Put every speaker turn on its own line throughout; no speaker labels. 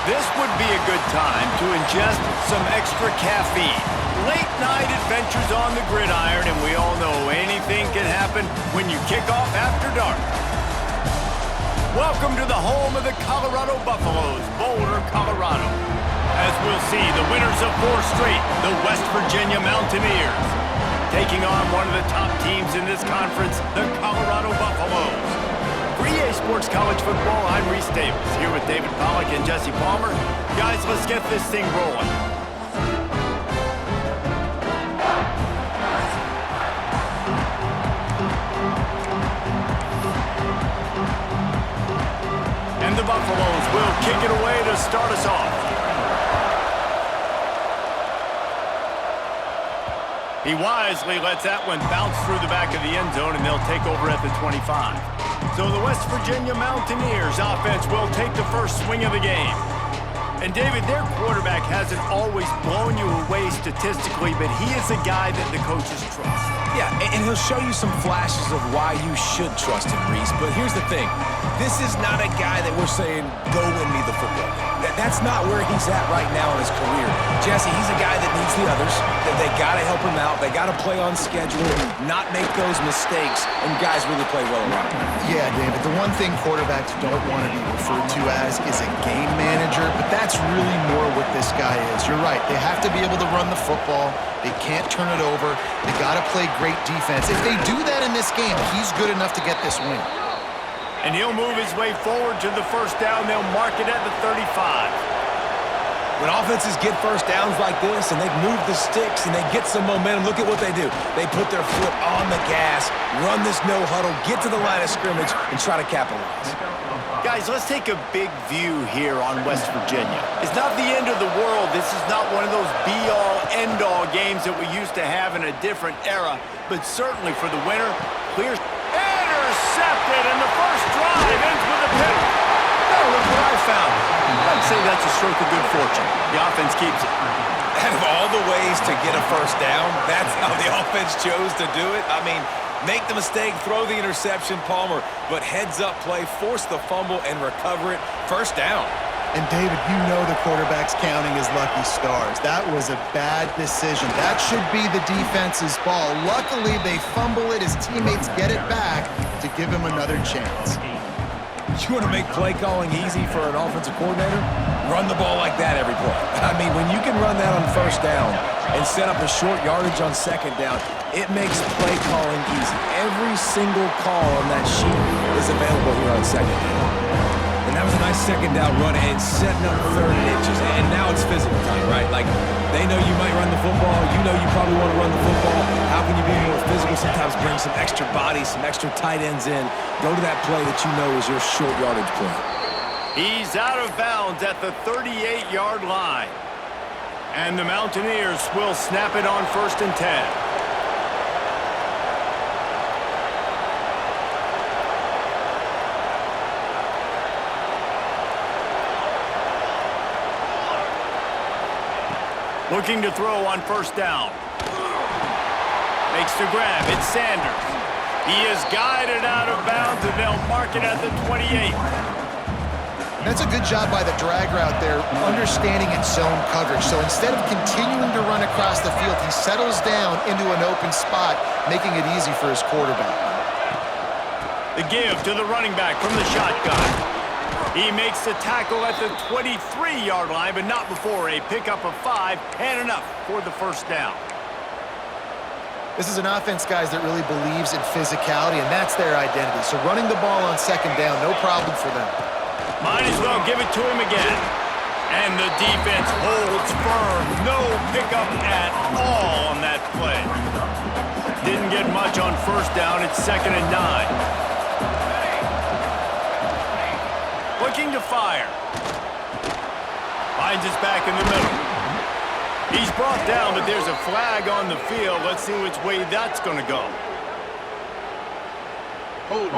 This would be a good time to ingest some extra caffeine. Late night adventures on the gridiron, and we all know anything can happen when you kick off after dark. Welcome to the home of the Colorado Buffaloes, Boulder, Colorado. As we'll see, the winners of 4 straight, the West Virginia Mountaineers, taking on one of the top teams in this conference, the Colorado Buffaloes. For EA Sports College Football, I'm Reese Davis, here with David Pollack and Jesse Palmer. Guys, let's get this thing rolling. And the Buffaloes will kick it away to start us off. He wisely lets that one bounce through the back of the end zone, and they'll take over at the 25. So the West Virginia Mountaineers offense will take the first swing of the game. And David, their quarterback hasn't always blown you away statistically, but he is a guy that the coaches trust.
Yeah, and he'll show you some flashes of why you should trust him, Reese. But here's the thing. This is not a guy that we're saying, go win me the football game. That's not where he's at right now in his career. Jesse, he's a guy that needs the others. They got to help him out. They got to play on schedule, not make those mistakes, and guys really play well around him.
Yeah, David, the one thing quarterbacks don't want to be referred to as is a game manager, but that's really more what this guy is. You're right. They have to be able to run the football. They can't turn it over. They got to play great defense. If they do that in this game, he's good enough to get this win.
And he'll move his way forward to the first down. They'll mark it at the 35.
When offenses get first downs like this and they move the sticks and they get some momentum, look at what they do. They put their foot on the gas, run this no huddle, get to the line of scrimmage, and try to capitalize.
Guys, let's take a big view here on West Virginia. It's not the end of the world. This is not one of those be-all, end-all games that we used to have in a different era. But certainly for the winner, clear. Intercepted, and the first drive ends with a pick. Oh, look what I found. I'd say that's a stroke of good fortune. The offense keeps it.
Out of all the ways to get a first down, that's how the offense chose to do it. I mean, make the mistake, throw the interception, Palmer, but heads-up play, force the fumble, and recover it. First down.
And, David, you know the quarterback's counting his lucky stars. That was a bad decision. That should be the defense's ball. Luckily, they fumble it. His teammates get it back to give him another chance.
You want to make play calling easy for an offensive coordinator? Run the ball like that every play. I mean, when you can run that on first down and set up a short yardage on second down, it makes play calling easy. Every single call on that sheet is available here on second down. And that was a nice second down run and setting up third and inches. And now it's physical time, right? Like, they know you might run the football. You know you probably want to run the football. How can you be more physical? Sometimes bring some extra bodies, some extra tight ends in. Go to that play that you know is your short yardage play.
He's out of bounds at the 38-yard line. And the Mountaineers will snap it on 1st and 10. Looking to throw on first down. Makes the grab. It's Sanders. He is guided out of bounds, and they'll mark it at the 28.
That's a good job by the drag route there, understanding its zone coverage. So instead of continuing to run across the field, he settles down into an open spot, making it easy for his quarterback.
The give to the running back from the shotgun. He makes the tackle at the 23-yard line, but not before a pickup of 5 and enough for the first down.
This is an offense, guys, that really believes in physicality, and that's their identity. So running the ball on second down, no problem for them.
Might as well give it to him again. And the defense holds firm. No pickup at all on that play. Didn't get much on first down. It's 2nd and 9. Looking to fire. Finds his back in the middle. He's brought down, but there's a flag on the field. Let's see which way that's going to go.
Hold it.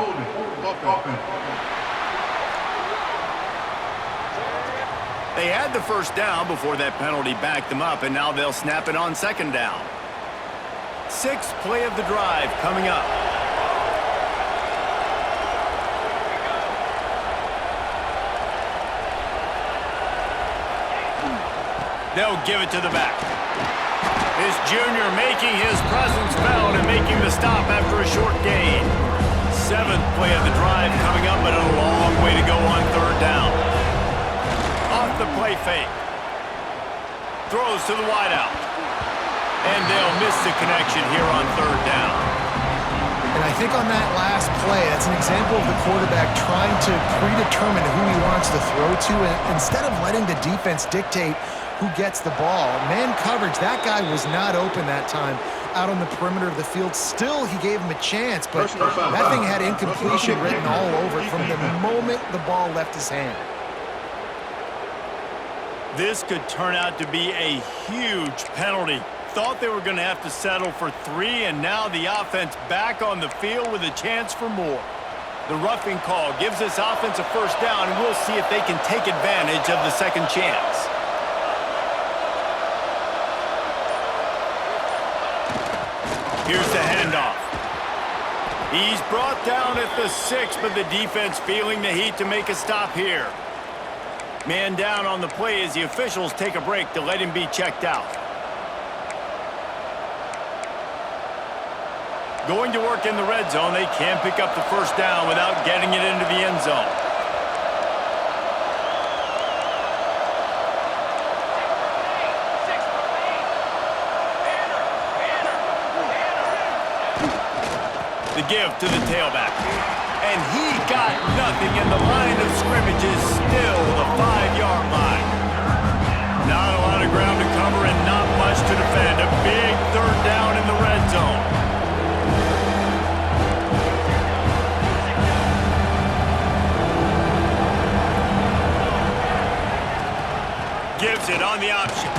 They had the first down before that penalty backed them up, and now they'll snap it on second down. 6th play of the drive coming up. They'll give it to the back. This junior making his presence felt and making the stop after a short gain. 7th play of the drive coming up, but a long way to go on 3rd down. Off the play fake. Throws to the wideout. And they'll miss the connection here on 3rd down.
And I think on that last play, that's an example of the quarterback trying to predetermine who he wants to throw to, and instead of letting the defense dictate who gets the ball. Man coverage, that guy was not open that time out on the perimeter of the field. Still, he gave him a chance, but that thing had incompletion written all over it from the moment the ball left his hand.
This could turn out to be a huge penalty. Thought they were going to have to settle for 3, and now the offense back on the field with a chance for more. The roughing call gives this offense a 1st down, and we'll see if they can take advantage of the second chance. Here's the handoff. He's brought down at the 6, but the defense feeling the heat to make a stop here. Man down on the play as the officials take a break to let him be checked out. Going to work in the red zone, they can pick up the 1st down without getting it into the end zone. The give to the tailback. And he got nothing, and the line of scrimmage is still the 5-yard line. Not a lot of ground to cover and not much to defend. A big 3rd down in the red zone. Gives it on the option.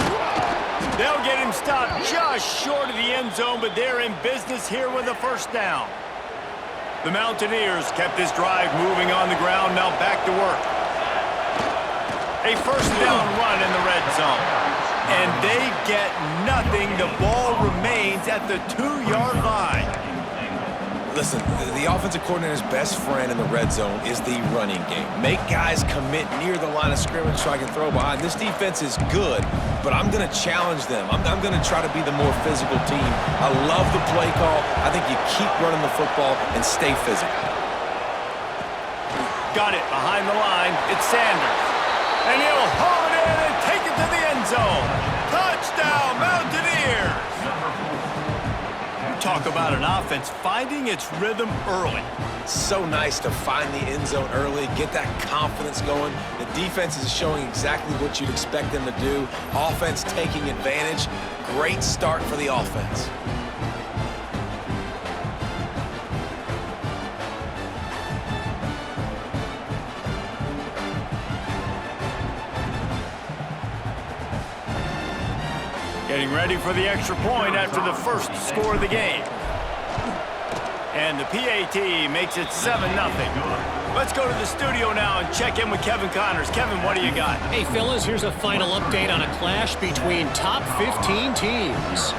They'll get him stopped just short of the end zone, but they're in business here with a 1st down. The Mountaineers kept this drive moving on the ground, now back to work. A 1st down run in the red zone. And they get nothing. The ball remains at the 2-yard line.
Listen, the offensive coordinator's best friend in the red zone is the running game. Make guys commit near the line of scrimmage so I can throw behind. This defense is good, but I'm going to challenge them. I'm going to try to be the more physical team. I love the play call. I think you keep running the football and stay physical.
Got it behind the line. It's Sanders. And he'll haul it in and take it to the end zone. Touchdown, Mountaineers! Talk about an offense finding its rhythm early.
So nice to find the end zone early, get that confidence going. The defense is showing exactly what you'd expect them to do. Offense taking advantage. Great start for the offense.
Getting ready for the extra point after the 1st score of the game. And the PAT makes it 7-0. Let's go to the studio now and check in with Kevin Connors. Kevin, what do you got?
Hey, fellas, here's a final update on a clash between top 15 teams.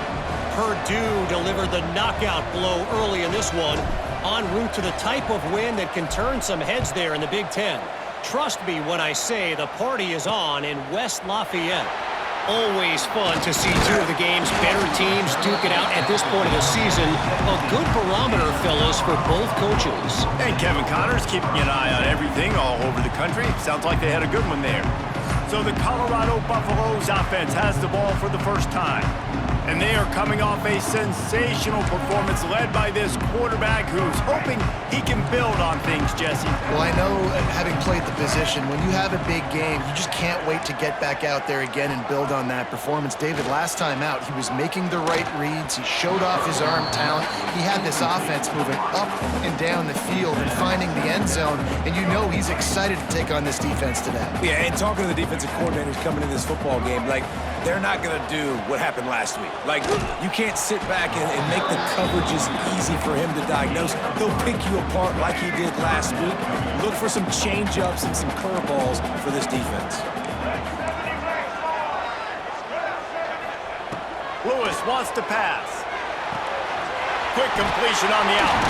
Purdue delivered the knockout blow early in this one, en route to the type of win that can turn some heads there in the Big Ten. Trust me when I say the party is on in West Lafayette. Always fun to see 2 of the game's better teams duke it out at this point of the season. A good barometer, fellas, for both coaches.
And Kevin Connors keeping an eye on everything all over the country. Sounds like they had a good one there. So the Colorado Buffaloes offense has the ball for the 1st time. And they are coming off a sensational performance led by this quarterback who's hoping he can build on things, Jesse.
Well, I know, having played the position, when you have a big game, you just can't wait to get back out there again and build on that performance. David, last time out, he was making the right reads. He showed off his arm talent. He had this offense moving up and down the field and finding the end zone, and you know he's excited to take on this defense today.
Yeah, and talking to the defensive coordinators coming in this football game, like, they're not going to do what happened last week. Like, you can't sit back and make the coverages easy for him to diagnose. He'll pick you apart like he did last week. Look for some change-ups and some curveballs for this defense.
Lewis wants to pass. Quick completion on the out.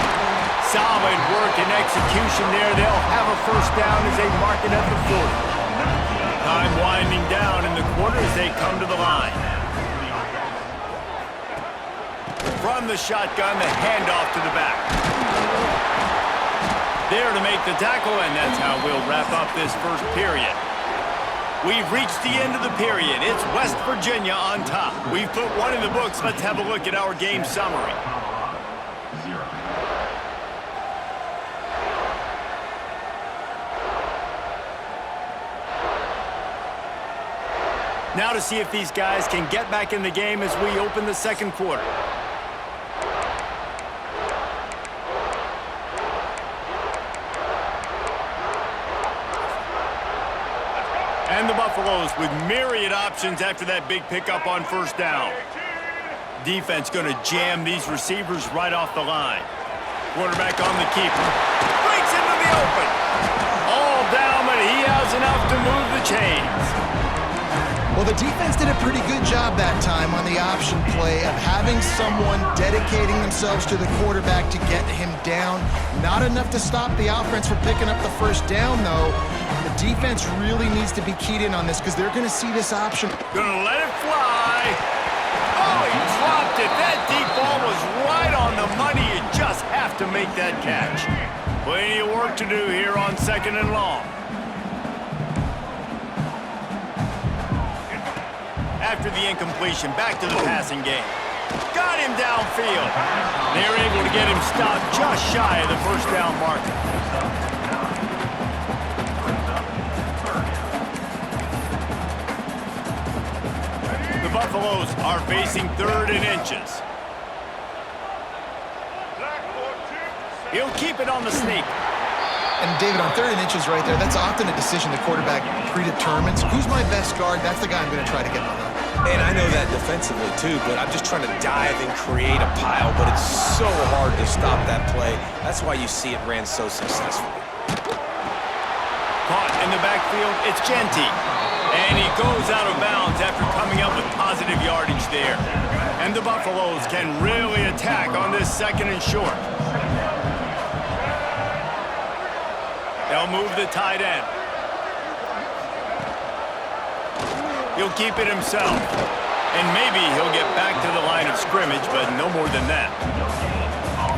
Solid work and execution there. They'll have a 1st down as they mark it at the 40. Time winding down in the quarter as they come to the line. From the shotgun, the handoff to the back. There to make the tackle, and that's how we'll wrap up this first period. We've reached the end of the period. It's West Virginia on top. We've put one in the books. Let's have a look at our game summary. Now to see if these guys can get back in the game as we open the second quarter. And the Buffaloes with myriad options after that big pickup on first down. Defense going to jam these receivers right off the line. Quarterback on the keeper. Breaks into the open. All down, but he has enough to move the chains.
Well, the defense did a pretty good job that time on the option play of having someone dedicating themselves to the quarterback to get him down. Not enough to stop the offense from picking up the first down, though. The defense really needs to be keyed in on this because they're going to see this option.
Gonna let it fly. Oh, he dropped it. That deep ball was right on the money. You just have to make that catch. Plenty of work to do here on second and long. After the incompletion, back to the passing game. Got him downfield. They're able to get him stopped just shy of the first down marker. The Buffaloes are facing 3rd and inches. He'll keep it on the sneak.
And David, on 3rd and inches right there, that's often a decision the quarterback predetermines. Who's my best guard? That's the guy I'm going to try to get behind.
And I know that defensively, too, but I'm just trying to dive and create a pile, but it's so hard to stop that play. That's why you see it ran so successfully.
Caught in the backfield, it's Genty. And he goes out of bounds after coming up with positive yardage there. And the Buffaloes can really attack on this 2nd and short. They'll move the tight end. He'll keep it himself. And maybe he'll get back to the line of scrimmage, but no more than that.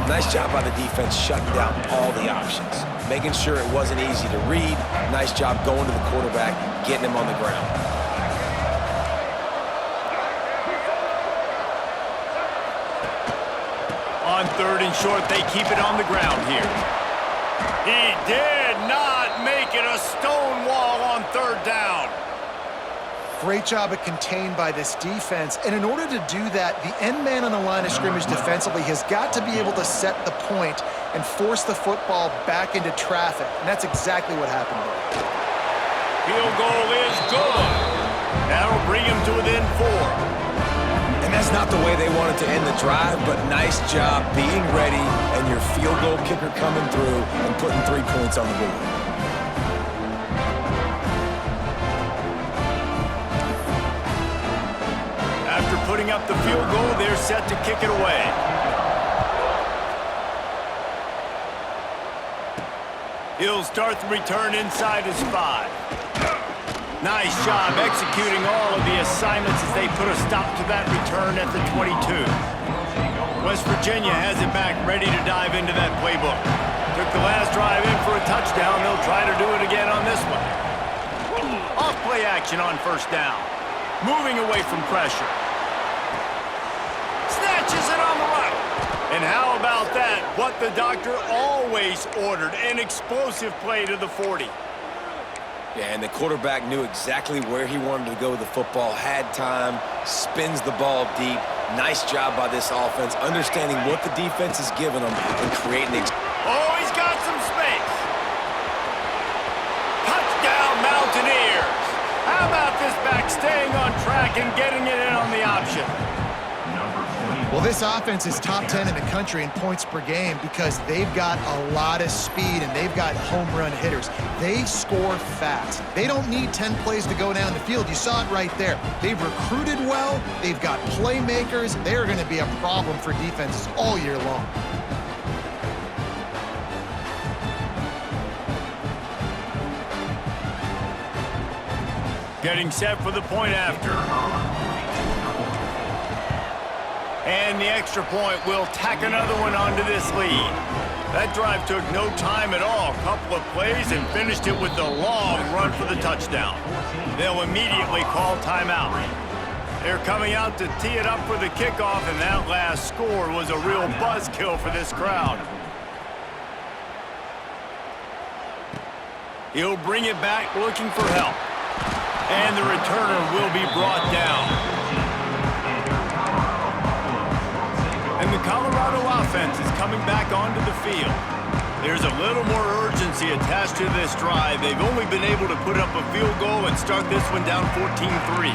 Nice job by the defense shutting down all the options. Making sure it wasn't easy to read. Nice job going to the quarterback, getting him on the ground.
On 3rd and short, they keep it on the ground here. He did not make it a stone wall on 3rd down.
Great job at contained by this defense. And in order to do that, the end man on the line of scrimmage defensively has got to be able to set the point and force the football back into traffic. And that's exactly what happened there.
Field goal is good. That'll bring him to within 4.
And that's not the way they wanted to end the drive, but nice job being ready and your field goal kicker coming through and putting 3 points on the board.
After putting up the field goal, they're set to kick it away. He'll start the return inside his 5. Nice job executing all of the assignments as they put a stop to that return at the 22. West Virginia has it back, ready to dive into that playbook. Took the last drive in for a touchdown. They'll try to do it again on this one. Off play action on first down. Moving away from pressure. Snatches it on the right. And how about that? What the doctor always ordered, an explosive play to the 40.
Yeah, and the quarterback knew exactly where he wanted to go with the football, had time, spins the ball deep. Nice job by this offense, understanding what the defense is giving them and creating.
Oh, he's got some space. Touchdown, Mountaineers. How about this back staying on track and getting it in on the option?
Well, this offense is top 10 in the country in points per game because they've got a lot of speed and they've got home run hitters. They score fast. They don't need 10 plays to go down the field. You saw it right there. They've recruited well. They've got playmakers. They're going to be a problem for defenses all year long.
Getting set for the point after. And the extra point will tack another one onto this lead. That drive took no time at all. Couple of plays and finished it with a long run for the touchdown. They'll immediately call timeout. They're coming out to tee it up for the kickoff, and that last score was a real buzzkill for this crowd. He'll bring it back looking for help. And the returner will be brought down. And the Colorado offense is coming back onto the field. There's a little more urgency attached to this drive. They've only been able to put up a field goal and start this one down 14-3.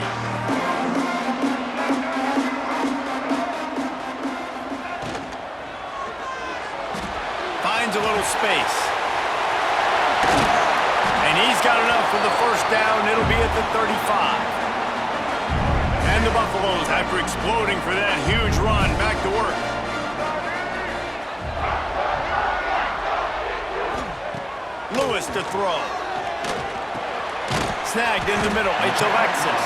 Finds a little space. And he's got enough for the first down. It'll be at the 35. And the Buffaloes, after exploding for that huge run, back to work. Lewis to throw. Snagged in the middle. It's Alexis.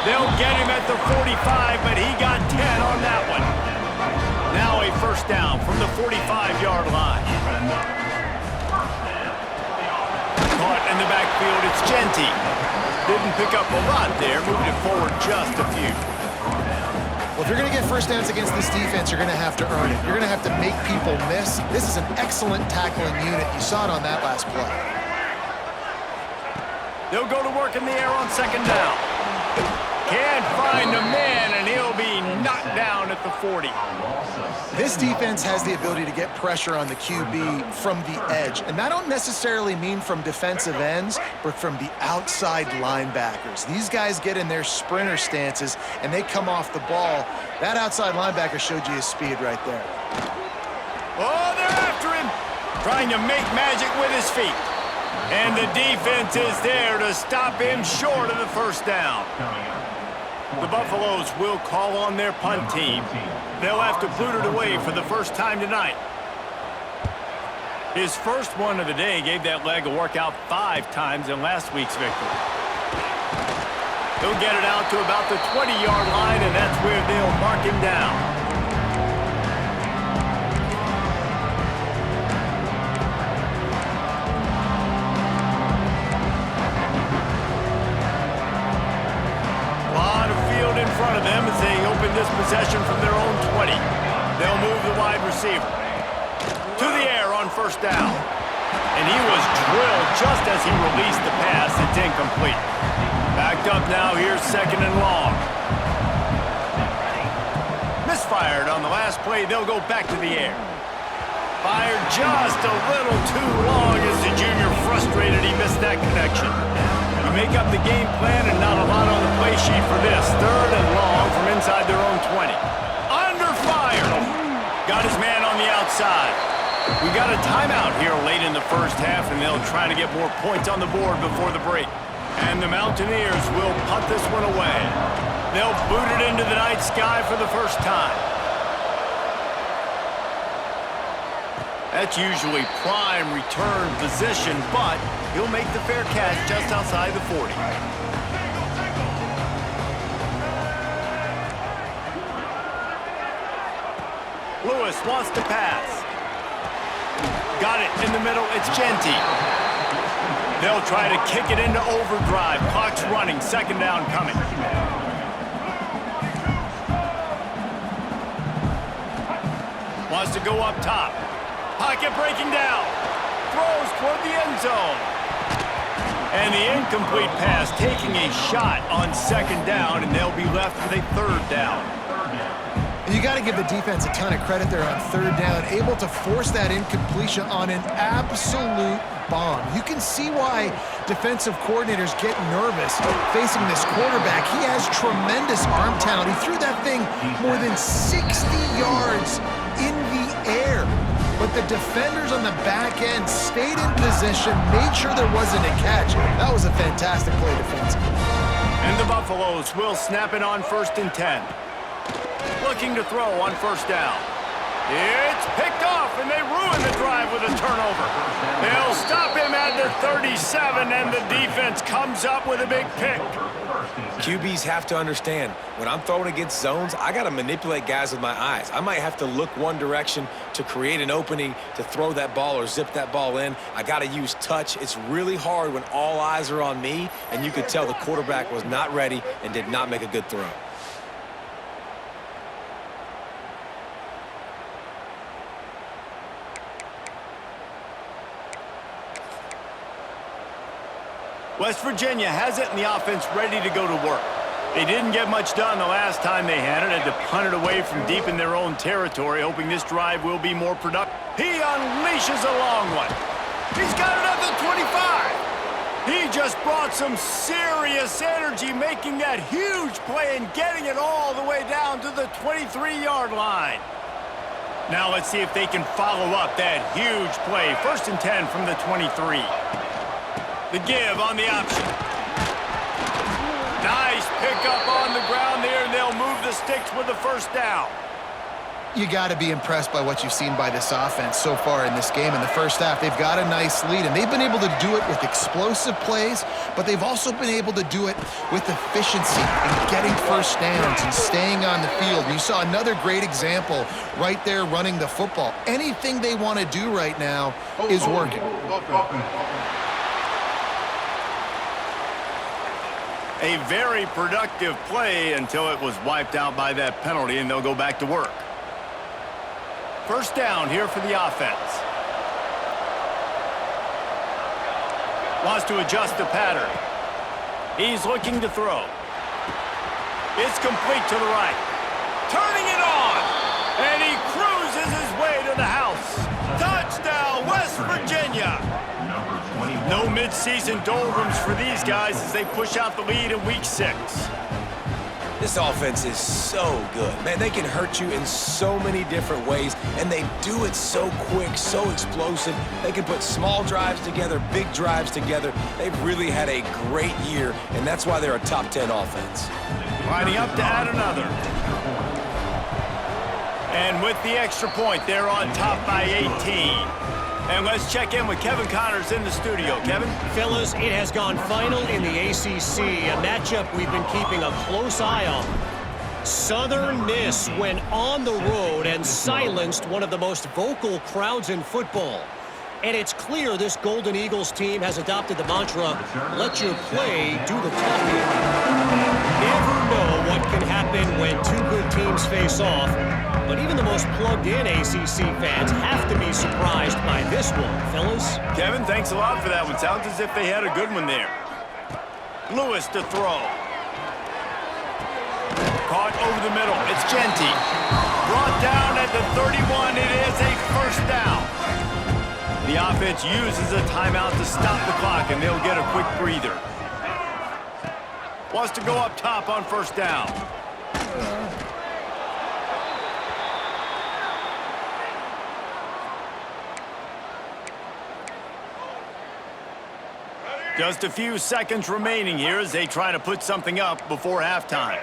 They'll get him at the 45, but he got 10 on that one. Now a first down from the 45-yard line. Caught in the backfield, it's Genty. Didn't pick up a lot there, moved it forward just a few.
Well, if you're going to get first downs against this defense, you're going to have to earn it. You're going to have to make people miss. This is an excellent tackling unit. You saw it on that last play.
They'll go to work in the air on second down. Can't find a man, and he'll be knocked down at the 40.
This defense has the ability to get pressure on the QB from the edge. And that don't necessarily mean from defensive ends, but from the outside linebackers. These guys get in their sprinter stances, and they come off the ball. That outside linebacker showed you his speed right there.
Oh, they're after him. Trying to make magic with his feet. And the defense is there to stop him short of the first down. The Buffaloes will call on their punt team. They'll have to boot it away for the first time tonight. His first one of the day gave that leg a workout 5 times in last week's victory. He'll get it out to about the 20-yard line, and that's where they'll mark him down. In front of them as they open this possession from their own 20. They'll move the wide receiver to the air on first down. And he was drilled just as he released the pass. It's incomplete. Backed up now. Here's second and long. Misfired on the last play. They'll go back to the air. Fired just a little too long as the junior frustrated. He missed that connection. You make up the game plan and not a lot on the play sheet for this. Third and long from inside their own 20. Under fire. Got his man on the outside. We got a timeout here late in the first half, and they'll try to get more points on the board before the break. And the Mountaineers will punt this one away. They'll boot it into the night sky for the first time. That's usually prime return position, but he'll make the fair catch just outside the 40. Lewis wants to pass. Got it in the middle. It's Genty. They'll try to kick it into overdrive. Clock's running. Second down coming. Wants to go up top. Pocket breaking down. Throws toward the end zone. And the incomplete pass taking a shot on second down, and they'll be left with a third down.
You got to give the defense a ton of credit there on third down, able to force that incompletion on an absolute bomb. You can see why defensive coordinators get nervous facing this quarterback. He has tremendous arm talent. He threw that thing more than 60 yards in the air. But the defenders on the back end stayed in position, made sure there wasn't a catch. That was a fantastic play defensively.
And the Buffaloes will snap it on first and 10. Looking to throw on first down. It's picked off, and they ruin the drive with a turnover. They'll stop him at the 37, and the defense comes up with a big pick.
QBs have to understand, when I'm throwing against zones, I got to manipulate guys with my eyes. I might have to look one direction to create an opening to throw that ball or zip that ball in. I got to use touch. It's really hard when all eyes are on me, and you could tell the quarterback was not ready and did not make a good throw.
West Virginia has it in the offense ready to go to work. They didn't get much done the last time they had it. Had to punt it away from deep in their own territory, hoping this drive will be more productive. He unleashes a long one. He's got it at the 25. He just brought some serious energy, making that huge play and getting it all the way down to the 23-yard line. Now let's see if they can follow up that huge play. 1st and 10 from the 23. The give on the option. Nice pickup on the ground there, and they'll move the sticks with the 1st down.
You got to be impressed by what you've seen by this offense so far in this game. In the first half, they've got a nice lead, and they've been able to do it with explosive plays, but they've also been able to do it with efficiency and getting 1st downs and staying on the field. And you saw another great example right there running the football. Anything they want to do right now is working.
A very productive play until it was wiped out by that penalty, and they'll go back to work. 1st down here for the offense. Wants to adjust the pattern. He's looking to throw. It's complete to the right. Turning it on, and he cruises his way to the house. Touchdown, West Virginia. No mid-season doldrums for these guys as they push out the lead in Week 6.
This offense is so good. Man, they can hurt you in so many different ways, and they do it so quick, so explosive. They can put small drives together, big drives together. They've really had a great year, and that's why they're a top 10 offense.
Lining up to add another. And with the extra point, they're on top by 18. And let's check in with Kevin Connors in the studio. Kevin?
Fellas, it has gone final in the ACC, a matchup we've been keeping a close eye on. Southern Miss went on the road and silenced one of the most vocal crowds in football. And it's clear this Golden Eagles team has adopted the mantra, let your play do the talking. Never know what can happen when two good teams face off, but even the most plugged-in ACC fans have to be surprised by this one, fellas.
Kevin, thanks a lot for that one. Sounds as if they had a good one there. Lewis to throw. Caught over the middle. It's Genty. Brought down at the 31. It is a 1st down. The offense uses a timeout to stop the clock, and they'll get a quick breather. Wants to go up top on 1st down. Just a few seconds remaining here as they try to put something up before halftime.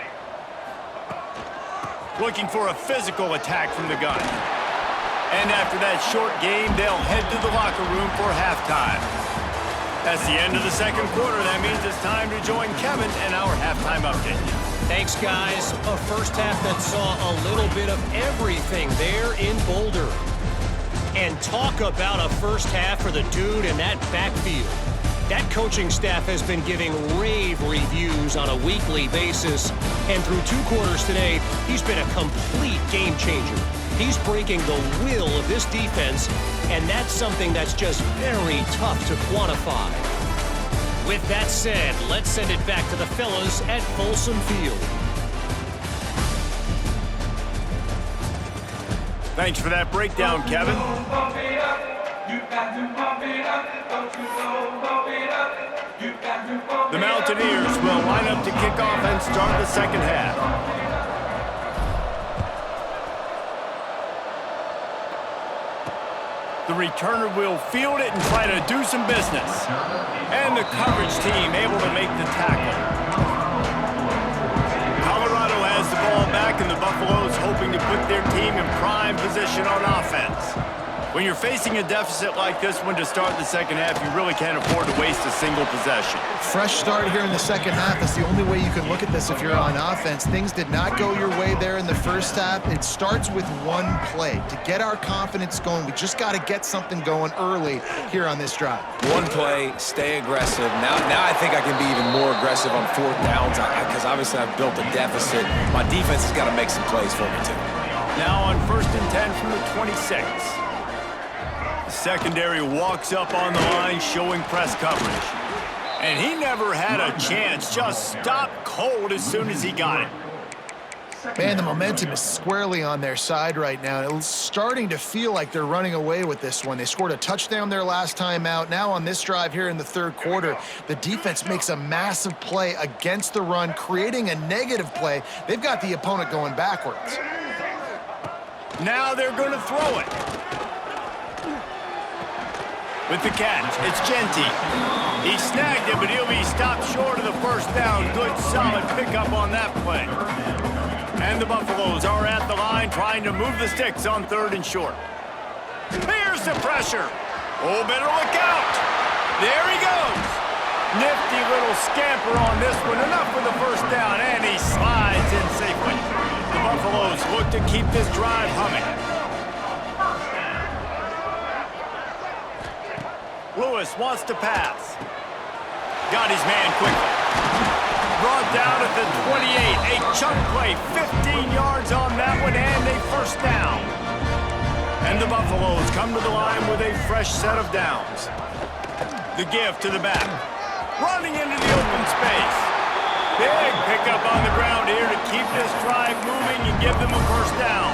Looking for a physical attack from the gun. And after that short game, they'll head to the locker room for halftime. That's the end of the 2nd quarter. That means it's time to join Kevin and our halftime update.
Thanks, guys. A first half that saw a little bit of everything there in Boulder. And talk about a first half for the dude in that backfield. That coaching staff has been giving rave reviews on a weekly basis. And through 2 quarters today, he's been a complete game changer. He's breaking the will of this defense, and that's something that's just very tough to quantify. With that said, let's send it back to the fellas at Folsom Field.
Thanks for that breakdown, Kevin. The Mountaineers will line up to kick off and start the 2nd half. The returner will field it and try to do some business. And the coverage team able to make the tackle. Colorado has the ball back, and the Buffaloes hoping to put their team in prime position on offense. When you're facing a deficit like this one to start the second half, you really can't afford to waste a single possession.
Fresh start here in the second half. That's the only way you can look at this if you're on offense. Things did not go your way there in the first half. It starts with one play. To get our confidence going, we just got to get something going early here on this drive.
One play, stay aggressive. Now I think I can be even more aggressive on fourth downs because obviously I've built a deficit. My defense has got to make some plays for me too.
Now on 1st and 10 from the 26. Secondary walks up on the line showing press coverage. And he never had a chance, just stopped cold as soon as he got it.
Man, the momentum is squarely on their side right now. It's starting to feel like they're running away with this one. They scored a touchdown their last time out. Now on this drive here in the third quarter, the defense makes a massive play against the run, creating a negative play. They've got the opponent going backwards.
Now they're going to throw it. With the catch, it's Genty. He snagged it, but he'll be stopped short of the first down. Good, solid pickup on that play. And the Buffaloes are at the line trying to move the sticks on 3rd and short. Here's the pressure. Oh, better look out. There he goes. Nifty little scamper on this one. Enough for the first down, and he slides in safely. The Buffaloes look to keep this drive humming. Lewis wants to pass. Got his man quickly. Brought down at the 28. A chunk play, 15 yards on that one, and a first down. And the Buffaloes come to the line with a fresh set of downs. The give to the back. Running into the open space. Big pickup on the ground here to keep this drive moving and give them a first down.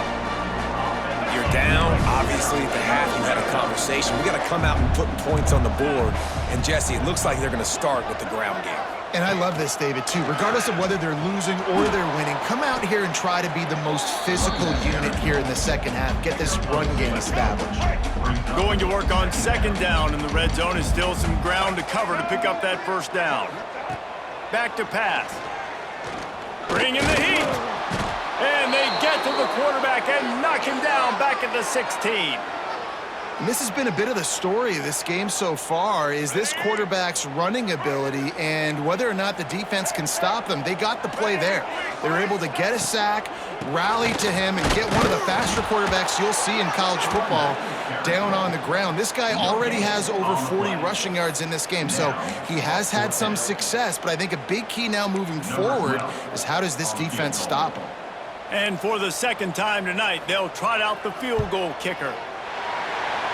You're down. Obviously, at the half, you had a conversation. We got to come out and put points on the board. And, Jesse, it looks like they're going to start with the ground game.
And I love this, David, too. Regardless of whether they're losing or they're winning, come out here and try to be the most physical unit here in the second half. Get this run game established.
Going to work on 2nd down in the red zone is still some ground to cover to pick up that first down. Back to pass. Bringing the heat. And they get to the quarterback and knock him down back at the 16.
And this has been a bit of the story of this game so far, is this quarterback's running ability and whether or not the defense can stop them. They got the play there. They were able to get a sack, rally to him, and get one of the faster quarterbacks you'll see in college football down on the ground. This guy already has over 40 rushing yards in this game, so he has had some success, but I think a big key now moving forward is how does this defense stop him?
And for the 2nd time tonight, they'll trot out the field goal kicker.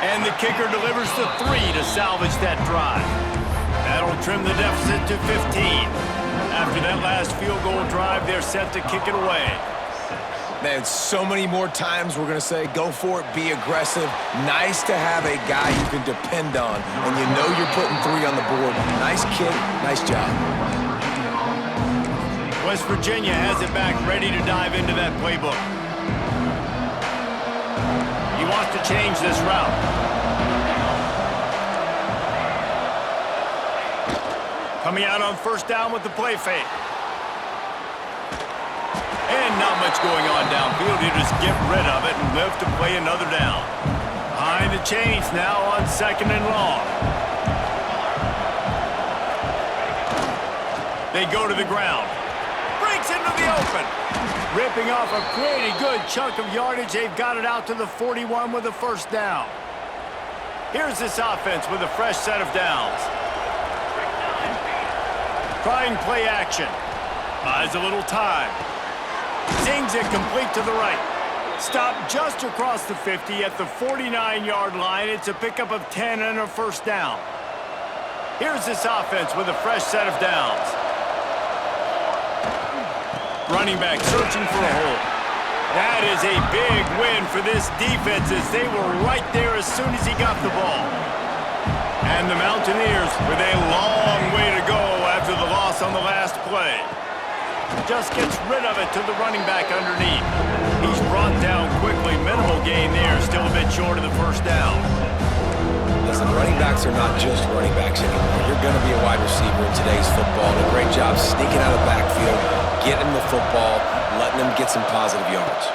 And the kicker delivers the 3 to salvage that drive. That'll trim the deficit to 15. After that last field goal drive, they're set to kick it away.
Man, so many more times we're going to say, go for it, be aggressive. Nice to have a guy you can depend on, and you know you're putting 3 on the board. Nice kick, nice job.
West Virginia has it back, ready to dive into that playbook. He wants to change this route. Coming out on 1st down with the play fake. And not much going on downfield. He'll just get rid of it and live to play another down. Behind the chains now on 2nd and long. They go to the ground. Breaks into the open. Ripping off a pretty good chunk of yardage. They've got it out to the 41 with a first down. Here's this offense with a fresh set of downs. Trying play action. Buys a little time. Zings it complete to the right. Stopped just across the 50 at the 49-yard line. It's a pickup of 10 and a first down. Here's this offense with a fresh set of downs. Running back searching for a hole. That is a big win for this defense as they were right there as soon as he got the ball. And the Mountaineers with a long way to go after the loss on the last play. Just gets rid of it to the running back underneath. He's brought down quickly. Minimal gain there, still a bit short of the first down.
Listen, running backs are not just running backs anymore. You're going to be a wide receiver in today's football. And a great job sneaking out of the backfield, getting the football, letting them get some positive yards.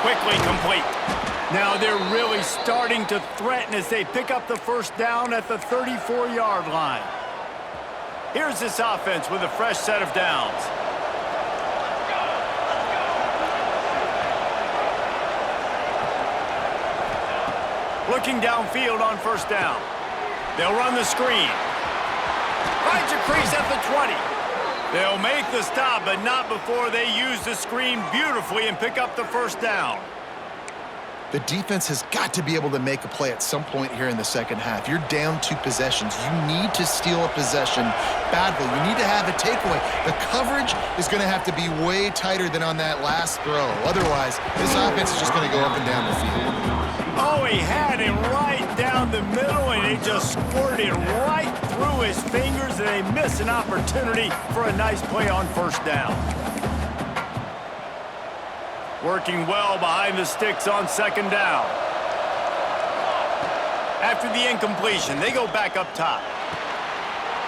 Quickly complete. Now they're really starting to threaten as they pick up the first down at the 34-yard line. Here's this offense with a fresh set of downs. Looking downfield on first down. They'll run the screen. Finds a crease at the 20. They'll make the stop, but not before they use the screen beautifully and pick up the first down.
The defense has got to be able to make a play at some point here in the second half. You're down 2 possessions. You need to steal a possession badly. You need to have a takeaway. The coverage is going to have to be way tighter than on that last throw. Otherwise, this offense is just going to go up and down the field.
Oh, he had him right down the middle, and he just squirted right through his fingers, and they miss an opportunity for a nice play on first down. Working well behind the sticks on second down. After the incompletion, they go back up top.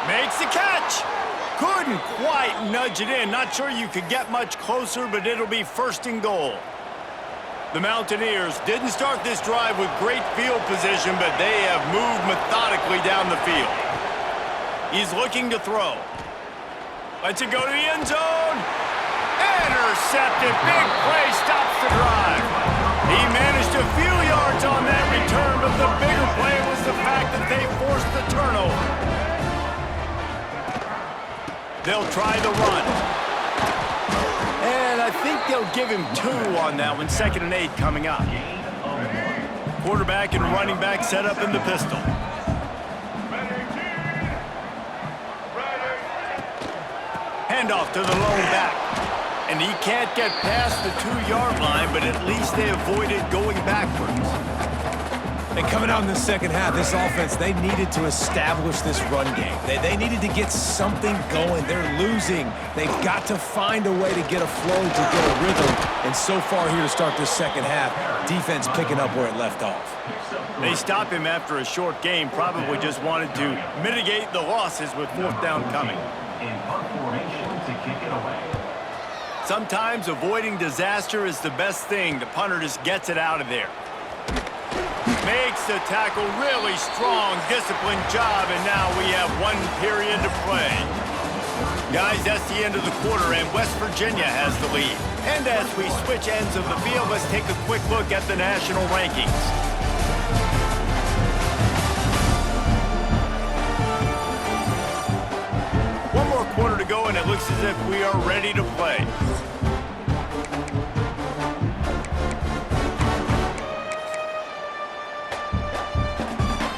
Makes the catch. Couldn't quite nudge it in. Not sure you could get much closer, but it'll be first and goal. The Mountaineers didn't start this drive with great field position, but they have moved methodically down the field. He's looking to throw. Lets it go to the end zone. Intercepted. Big play stops the drive. He managed a few yards on that return, but the bigger play was the fact that they forced the turnover. They'll try the run. And I think they'll give him 2 on that one. 2nd and 8 coming up. Quarterback and running back set up in the pistol. Handoff to the lone back. And he can't get past the 2-yard line, but at least they avoided going backwards.
And coming out in the second half, this offense, they needed to establish this run game. They needed to get something going. They're losing. They've got to find a way to get a flow, to get a rhythm. And so far here to start this second half, defense picking up where it left off.
They stop him after a short game, probably just wanted to mitigate the losses with 4th down coming.
In punt formation to kick it away.
Sometimes avoiding disaster is the best thing. The punter just gets it out of there. Makes the tackle, really strong, disciplined job, and now we have 1 period to play. Guys, that's the end of the quarter, and West Virginia has the lead. And as we switch ends of the field, let's take a quick look at the national rankings. One more quarter to go, and it looks as if we are ready to play.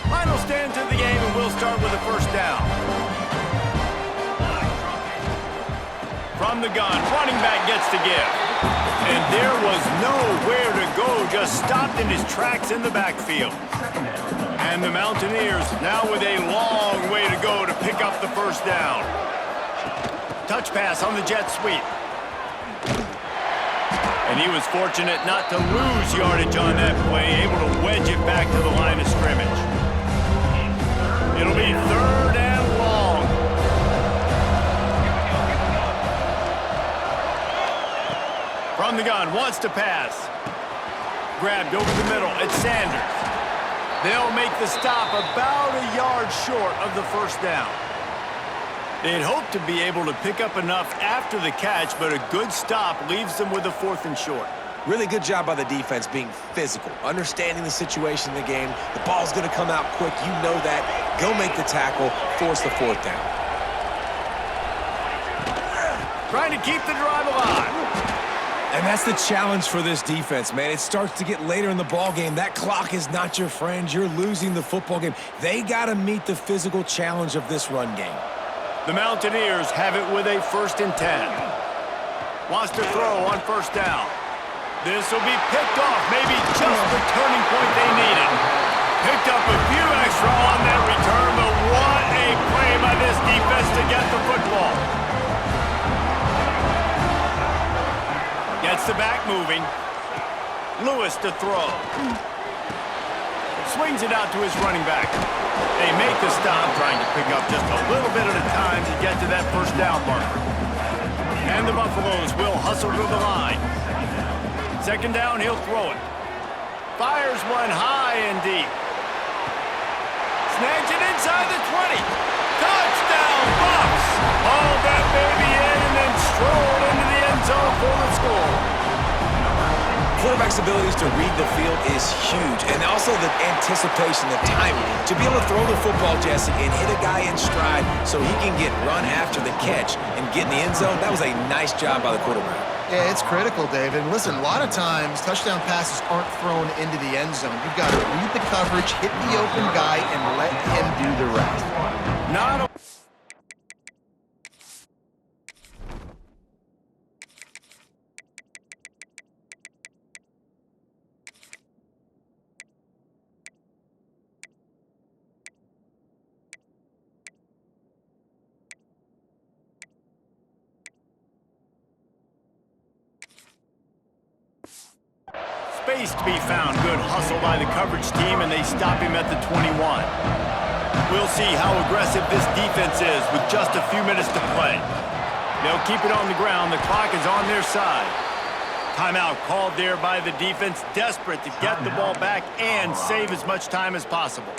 Final stands of the game, and we'll start with a first down. From the gun, running back gets to give. And there was nowhere to go, just stopped in his tracks in the backfield. And the Mountaineers now with a long way to go to pick up the first down. Touch pass on the jet sweep. And he was fortunate not to lose yardage on that play, able to wedge it back to the line of scrimmage. It'll be 3rd and long. From the gun, wants to pass. Grabbed over the middle, it's Sanders. They'll make the stop about a yard short of the first down. They'd hoped to be able to pick up enough after the catch, but a good stop leaves them with a 4th and short.
Really good job by the defense being physical, understanding the situation in the game. The ball's going to come out quick. You know that. Go make the tackle, force the 4th down.
Trying to keep the drive alive.
And that's the challenge for this defense, man. It starts to get later in the ball game. That clock is not your friend. You're losing the football game. They got to meet the physical challenge of this run game.
The Mountaineers have it with a 1st and 10. Wants to throw on first down. This will be picked off, maybe just the turning point they needed. Picked up a few extra on that return, but what a play by this defense to get the football. Gets the back moving. Lewis to throw. Swings it out to his running back. They make the stop, trying to pick up just a little bit at a time to get to that first down marker. And the Buffaloes will hustle to the line. 2nd down, he'll throw it. Fires one high and deep. Snags it inside the 20. Touchdown, Bucs! Hauled that baby in and then strolled into the end zone for the score.
Quarterback's abilities to read the field is huge, and also the anticipation, the timing. To be able to throw the football, Jesse, and hit a guy in stride so he can get run after the catch and get in the end zone, that was a nice job by the quarterback.
Yeah, it's critical, David. And listen, a lot of times touchdown passes aren't thrown into the end zone. You've got to read the coverage, hit the open guy, and let him do the rest.
Not a space to be found. Good hustle by the coverage team, and they stop him at the 21. We'll see how aggressive this defense is with just a few minutes to play. They'll keep it on the ground. The clock is on their side. Timeout called there by the defense, desperate to get the ball back and save as much time as possible.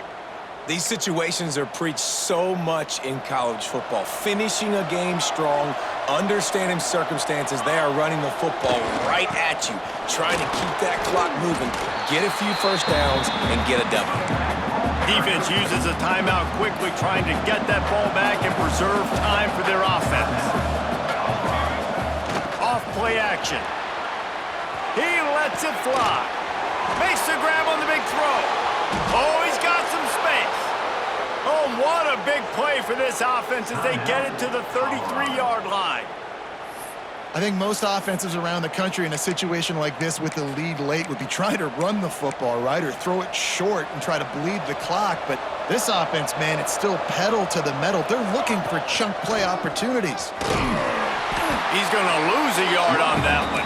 These situations are preached so much in college football. Finishing a game strong, understanding circumstances. They are running the football right at you, trying to keep that clock moving, get a few first downs, and get a W.
Defense uses a timeout quickly, trying to get that ball back and preserve time for their offense. Off play action. He lets it fly. Makes the grab on the big throw. Oh, he's got some space. Oh, what a big play for this offense as they get it to the 33-yard line.
I think most offenses around the country in a situation like this with the lead late would be trying to run the football, right, or throw it short and try to bleed the clock. But this offense, man, it's still pedal to the metal. They're looking for chunk play opportunities.
He's going to lose a yard on that one.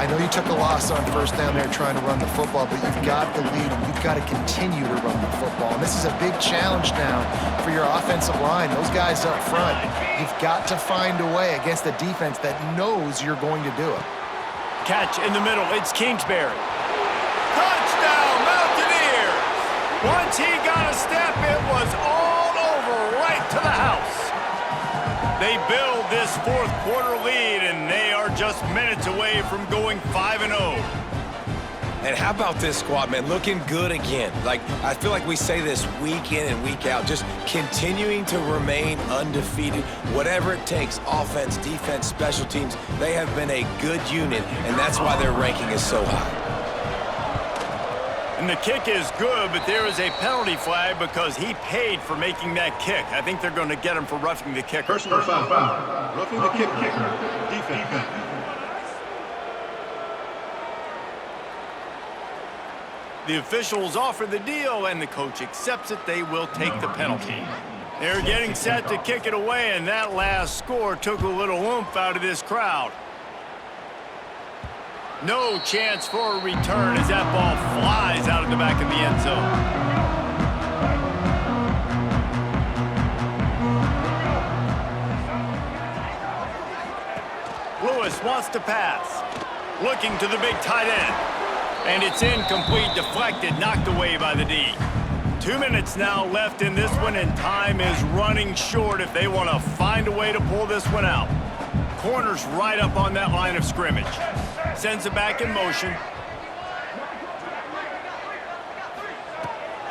I know you took a loss on first down there trying to run the football, but you've got the lead and you've got to continue to run the football. And this is a big challenge now for your offensive line. Those guys up front, you've got to find a way against a defense that knows you're going to do it.
Catch in the middle. It's Kingsbury. Touchdown, Mountaineers! Once he got a step, it was all over right to the house. They build this fourth quarter lead, and they are just minutes away from going 5-0.
And how about this squad, man? Looking good again. Like, I feel like we say this week in and week out, just continuing to remain undefeated. Whatever it takes, offense, defense, special teams, they have been a good unit, and that's why their ranking is so high.
And the kick is good, but there is a penalty flag because he paid for making that kick. I think they're going to get him for roughing the kicker.
Personal foul. Roughing the kicker. Defense.
The officials offer the deal, and the coach accepts it. They will take the penalty. They're getting set to kick it away, and that last score took a little oomph out of this crowd. No chance for a return as that ball flies out of the back of the end zone. Lewis wants to pass. Looking to the big tight end. And it's incomplete, deflected, knocked away by the D. 2 minutes now left in this one, and time is running short if they want to find a way to pull this one out. Corner's right up on that line of scrimmage. Sends it back in motion.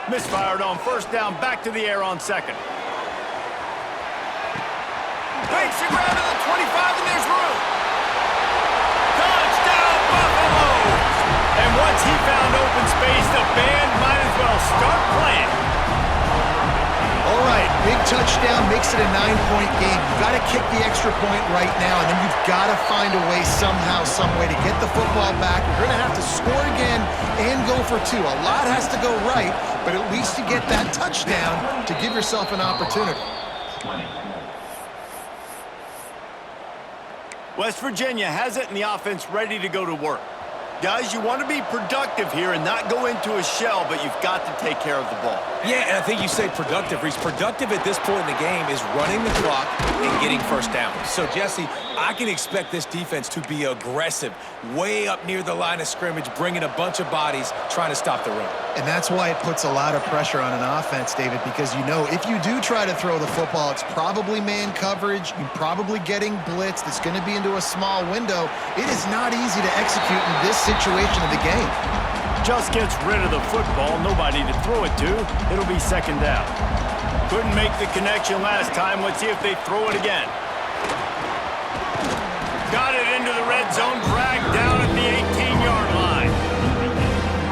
Misfired on first down, back to the air on second. Makes the grab to the 25, and there's room. Touchdown, Buffaloes! And once he found open space, the band might as well start playing.
All right, big touchdown makes it a 9-point game. You've got to kick the extra point right now, and then you've got to find a way somehow, some way to get the football back. You're going to have to score again and go for two. A lot has to go right, but at least you get that touchdown to give yourself an opportunity.
West Virginia has it, and the offense ready to go to work. Guys, you want to be productive here and not go into a shell, but you've got to take care of the ball.
Yeah, and I think you say productive, Reese. Productive at this point in the game is running the clock and getting first down. So, Jesse, I can expect this defense to be aggressive, way up near the line of scrimmage, bringing a bunch of bodies, trying to stop the run.
And that's why it puts a lot of pressure on an offense, David, because you know if you do try to throw the football, it's probably man coverage. You're probably getting blitzed. It's going to be into a small window. It is not easy to execute in this situation of the game.
Just gets rid of the football, nobody to throw it to. It'll be second down. Couldn't make the connection last time. Let's see if they throw it again. Got it into the red zone, dragged down at the 18-yard line.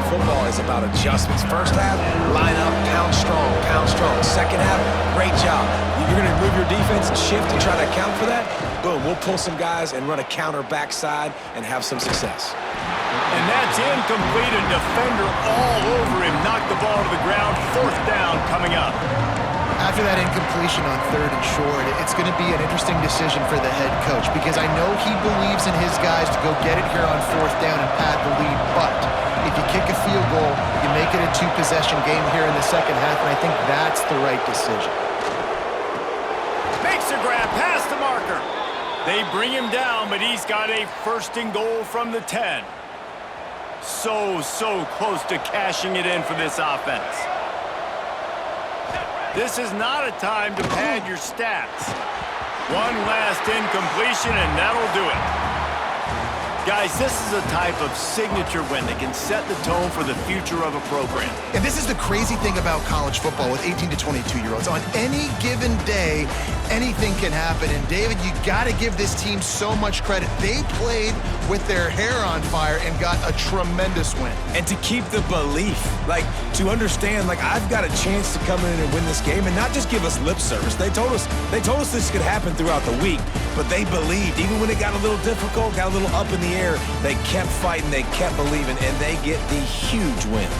Football is about adjustments. First half, line up, pound strong, pound strong. Second half, great job. You're going to move your defense and shift and try to account for that? Boom, we'll pull some guys and run a counter backside and have some success.
And that's incomplete. A defender all over him. Knocked the ball to the ground. Fourth down coming up.
After that incompletion on 3rd and short, it's going to be an interesting decision for the head coach because I know he believes in his guys to go get it here on 4th down and pad the lead, but if you kick a field goal, you make it a 2-possession game here in the second half, and I think that's the right decision.
Makes a grab past the marker. They bring him down, but he's got a 1st and goal from the 10. So close to cashing it in for this offense. This is not a time to pad your stats. One last incompletion, and that'll do it. Guys, this is a type of signature win that can set the tone for the future of a program.
And this is the crazy thing about college football with 18 to 22-year-olds. On any given day, anything can happen. And, David, you got to give this team so much credit. They played with their hair on fire and got a tremendous win.
And to keep the belief, to understand, I've got a chance to come in and win this game and not just give us lip service. They told us this could happen throughout the week, but they believed. Even when it got a little difficult, got a little up in the air, they kept fighting, they kept believing, and they get the huge win.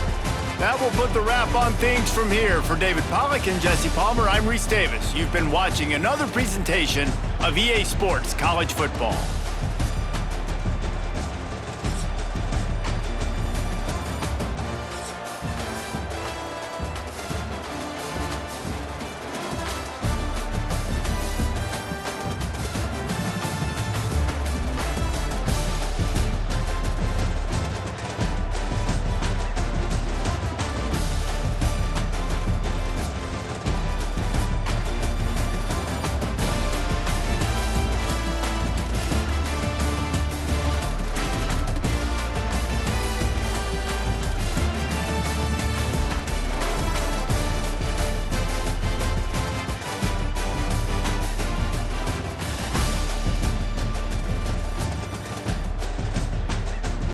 That will put the wrap on things from here. For David Pollack and Jesse Palmer, I'm Reese Davis. You've been watching another presentation of EA Sports College Football.